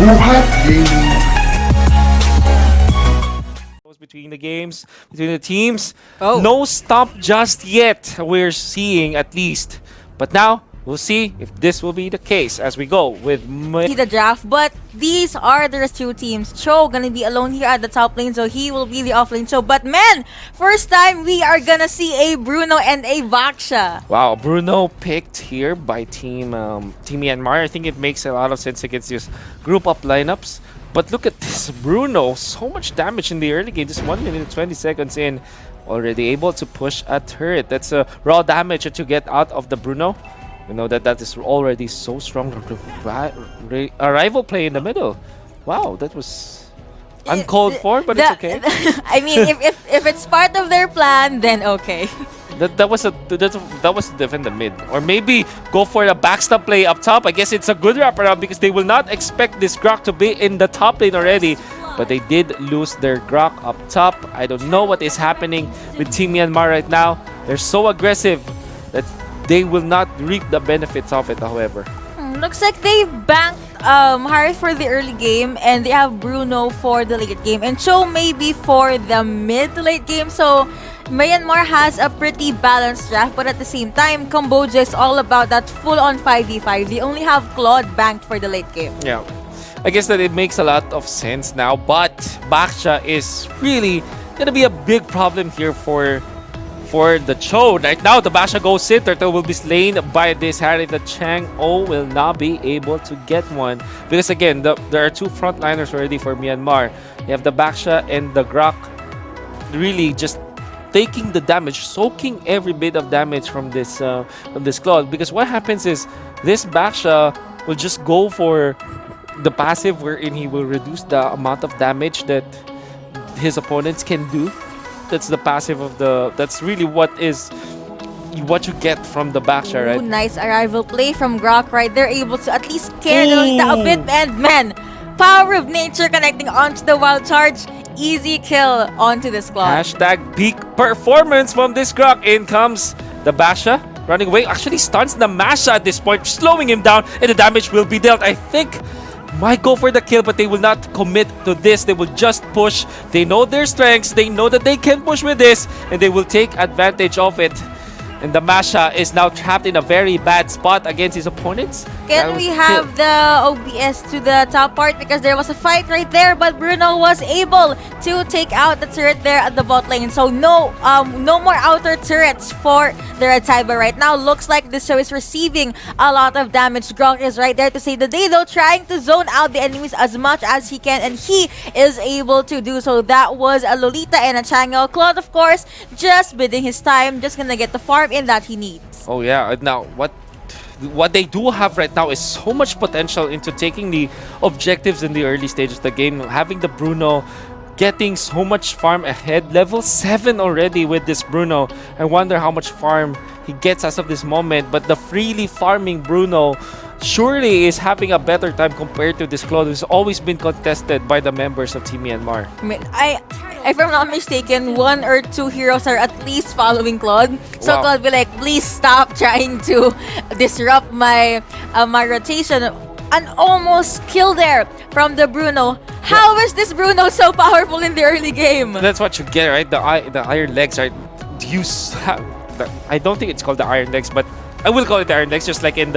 Buhat Gaming. Between the games, between the teams. Oh. No stomp just yet, we're seeing at least. But now, we'll see if this will be the case as we go with See the draft, but these are the two teams. Cho gonna be alone here at the top lane, so he will be the offlane Cho. But man, first time we are gonna see a Bruno and a Vaksha. Wow, Bruno picked here by Team Myanmar. I think it makes a lot of sense against these group up lineups. But look at this, Bruno, so much damage in the early game, just 1 minute and 20 seconds in, already able to push a turret. That's a raw damage that you get out of the Bruno. You know that is already so strong. A rival play in the middle. Wow, that was uncalled for, but it's okay. I mean, if it's part of their plan, then okay. That was to defend the mid, or maybe go for a backstab play up top. I guess it's a good wraparound because they will not expect this Grok to be in the top lane already. But they did lose their Grok up top. I don't know what is happening with Team Myanmar right now. They're so aggressive that they will not reap the benefits of it, however. Looks like they banked Harith for the early game, and they have Bruno for the late game, and Cho maybe for the mid to late game. So Myanmar has a pretty balanced draft, but at the same time, Cambodia is all about that full-on 5v5. They only have Claude banked for the late game. Yeah, I guess that it makes a lot of sense now, but Baksha is really gonna be a big problem here for the Cho. Right now, the Baksha goes in, Turtle will be slain by this Harry. The Chang-O will not be able to get one. Because again, there are two frontliners already for Myanmar. You have the Baksha and the Grok really just taking the damage, soaking every bit of damage from this Claude. Because what happens is, this Baksha will just go for the passive wherein he will reduce the amount of damage that his opponents can do. That's the passive of the... That's really what you get from the Baksha, right? Ooh, nice arrival play from Grok right there. Able to at least scare LYLIA a bit. And man, power of nature connecting onto the wild charge. Easy kill onto this Claude. Hashtag peak performance from this Grok. In comes the Baksha. Running away. Actually stuns the Masha at this point. Slowing him down. And the damage will be dealt. I think might go for the kill, but they will not commit to this. They will just push. They know their strengths. They know that they can push with this, and they will take advantage of it. And the Masha is now trapped in a very bad spot against his opponents. Can we have the OBS to the top part? Because there was a fight right there, but Bruno was able to take out the turret there at the bot lane. So no more outer turrets for the Red Cyber right now. Looks like this show is receiving a lot of damage. Grok is right there to save the day, though, trying to zone out the enemies as much as he can, and he is able to do so. That was a Lolita and a Chang-O. Claude, of course, just bidding his time, just gonna get the farm in that he needs. Oh yeah, now what they do have right now is so much potential into taking the objectives in the early stages of the game. Having the Bruno, getting so much farm ahead, level 7 already with this Bruno. I wonder how much farm he gets as of this moment, but the freely farming Bruno surely is having a better time compared to this Claude, who's always been contested by the members of Team Myanmar. If I'm not mistaken, 1 or 2 heroes are at least following Claude. So Wow. Claude will like, please stop trying to disrupt my my rotation. An almost kill there from the Bruno. How is this Bruno so powerful in the early game? That's what you get, right? The iron legs, right? I don't think it's called the iron legs, but I will call it the iron legs, just like in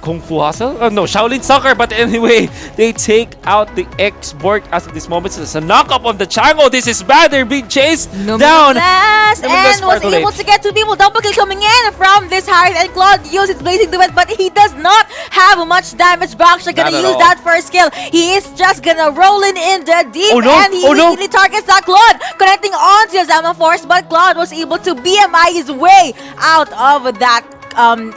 Kung Fu Hustle. Oh no, Shaolin Soccer. But anyway, they take out the BORG as of this moment. So it's a knock-up on the Chang-O. This is bad. They're being chased down. And was able to get 2 people. Double kill coming in from this Harith, and Claude uses Blazing Duet, but he does not have much damage. Baksha gonna use that first kill. He is just gonna roll in the deep, and he immediately targets that Claude, connecting onto Zama Force, but Claude was able to BMI his way out of that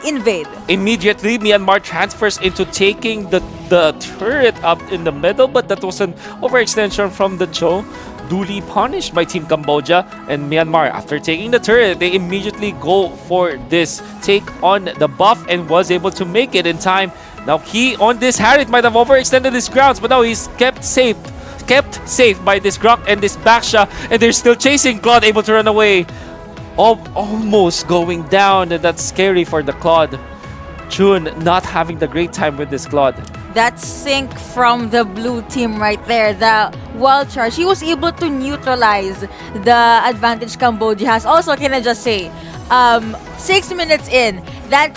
invade. Immediately, Myanmar transfers into taking the turret up in the middle, but that was an overextension from the Cho. Duly punished by Team Cambodia, and Myanmar, after taking the turret, they immediately go for this take on the buff and was able to make it in time. Now he on this Harith might have overextended his grounds, but now he's kept safe by this Grok and this Baksha, and they're still chasing Claude, able to run away. Almost going down, and that's scary for the Claude. Chun not having the great time with this Claude. that sync from the blue team right there, the wild charge, he was able to neutralize the advantage Cambodia has. Also, can I just say, 6 minutes in, that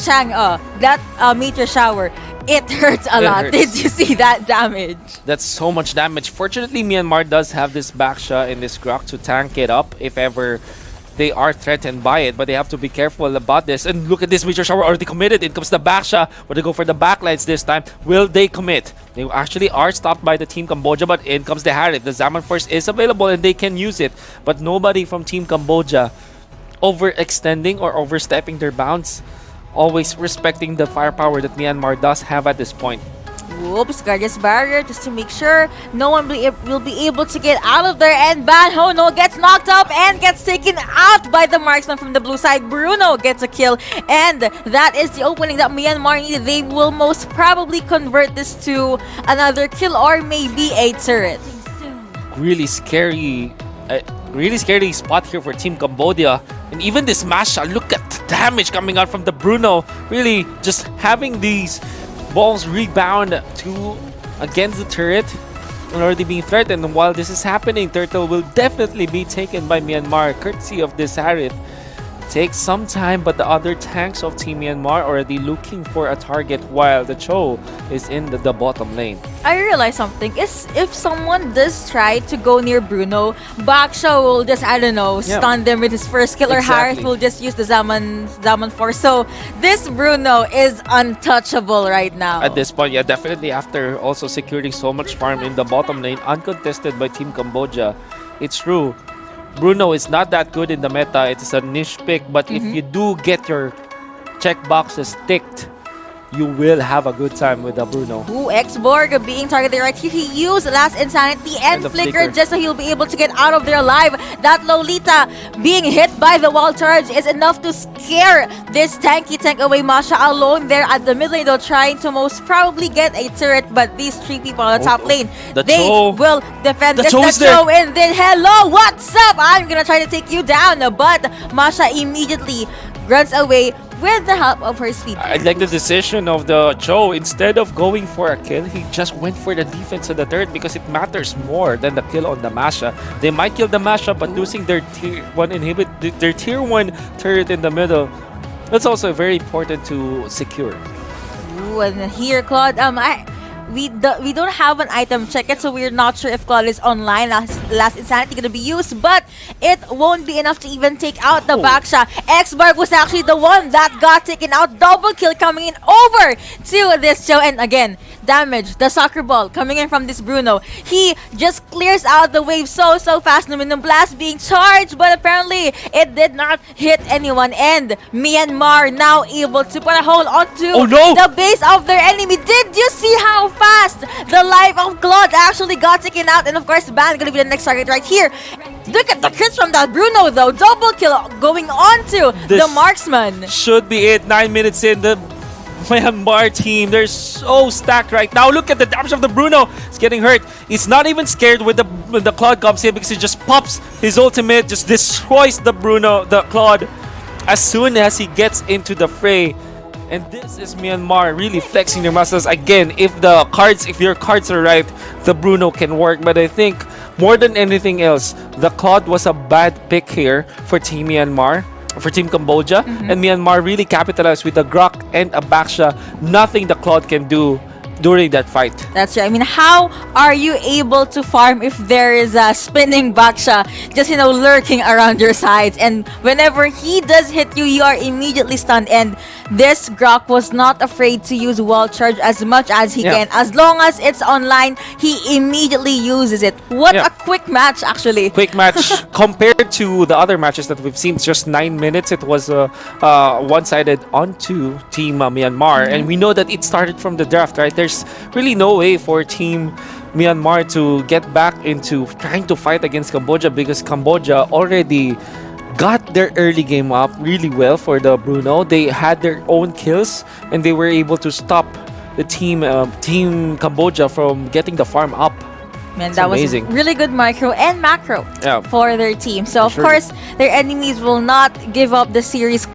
that meteor shower, it hurts a lot. Hurts. Did you see that damage? That's so much damage. Fortunately, Myanmar does have this Baksha in this Grok to tank it up if ever they are threatened by it, but they have to be careful about this. And look at this meteor shower already committed. In comes the Baksha, but they go for the backlines this time. Will they commit? They actually are stopped by the Team Cambodia, but in comes the Harith. The Zaman Force is available and they can use it, but nobody from Team Cambodia overextending or overstepping their bounds, always respecting the firepower that Myanmar does have at this point. Whoops, Guardian's barrier just to make sure no one will be able to get out of there. And Ban Ho No gets knocked up and gets taken out by the marksman from the blue side. Bruno gets a kill, and that is the opening that Myanmar needed. They will most probably convert this to another kill or maybe a turret. Really scary spot here for Team Cambodia. And even this Masha, look at the damage coming out from the Bruno. Really just having these balls rebound to against the turret and already being threatened. And while this is happening, Turtle will definitely be taken by Myanmar courtesy of this Harith. Takes some time, but the other tanks of Team Myanmar already looking for a target while the Cho is in the bottom lane. I realized something is if someone does try to go near Bruno, Baksha will just, I don't know, stun them with his first kill, or Harith will just use the Zaman Force. So this Bruno is untouchable right now. At this point, yeah, definitely after also securing so much farm in the bottom lane, uncontested by Team Cambodia. It's true, Bruno is not that good in the meta. It's a niche pick, but if you do get your checkboxes ticked, you will have a good time with the Bruno. Ooh, X-Borg being targeted right here. He used Last Insanity and Flicker just so he'll be able to get out of there alive. That Lolita being hit by the wall charge is enough to scare this tanky tank away. Masha alone there at the mid lane, though, trying to most probably get a turret, but these three people on the top lane, they will defend this. The Cho in. Then hello, what's up? I'm gonna try to take you down, but Masha immediately runs away with the help of her speed. I like the decision of the Cho. Instead of going for a kill, he just went for the defense of the turret because it matters more than the kill on the Masha. They might kill the Masha, but losing their tier 1 turret in the middle, that's also very important to secure. Ooh, and here, Claude, we don't have an item check it, so we're not sure if Claude is online. Last Insanity gonna be used, but it won't be enough to even take out the Baksha. X-Borg was actually the one that got taken out. Double kill coming in over to this Cho, and again, damage, the soccer ball coming in from this Bruno. He just clears out the wave so fast. Luminum Blast being charged, but apparently it did not hit anyone, and Myanmar now able to put a hold onto the base of their enemy. Did you see how fast the life of Claude actually got taken out? And of course, Ban gonna be the next target right here. Look at the crits from that Bruno, though. Double kill going on to the marksman. Should be it. 9 minutes in, the Myanmar team, they're so stacked right now. Look at the damage of the Bruno. He's getting hurt. He's not even scared when the Claude comes in because he just pops his ultimate, just destroys the Claude as soon as he gets into the fray. And this is Myanmar really flexing their muscles. Again, if your cards are right, the Bruno can work. But I think more than anything else, the Claude was a bad pick here for Team Myanmar, for Team Cambodia. And Myanmar really capitalized with a Grok and a Baksha. Nothing the Claude can do during that fight. That's right. I mean, how are you able to farm if there is a spinning Baksha just, lurking around your sides? And whenever he does hit you, you are immediately stunned. And this Grok was not afraid to use wall charge as much as he can. As long as it's online, he immediately uses it. What a quick match, actually. Quick match compared to the other matches that we've seen. Just 9 minutes. It was one-sided onto Team Myanmar. And we know that it started from the draft, right? There's really no way for Team Myanmar to get back into trying to fight against Cambodia because Cambodia already got their early game up really well for the Bruno. They had their own kills and they were able to stop the Team Cambodia from getting the farm up. Man, that amazing. Was really good micro and macro for their team. So, of course, their enemies will not give up the series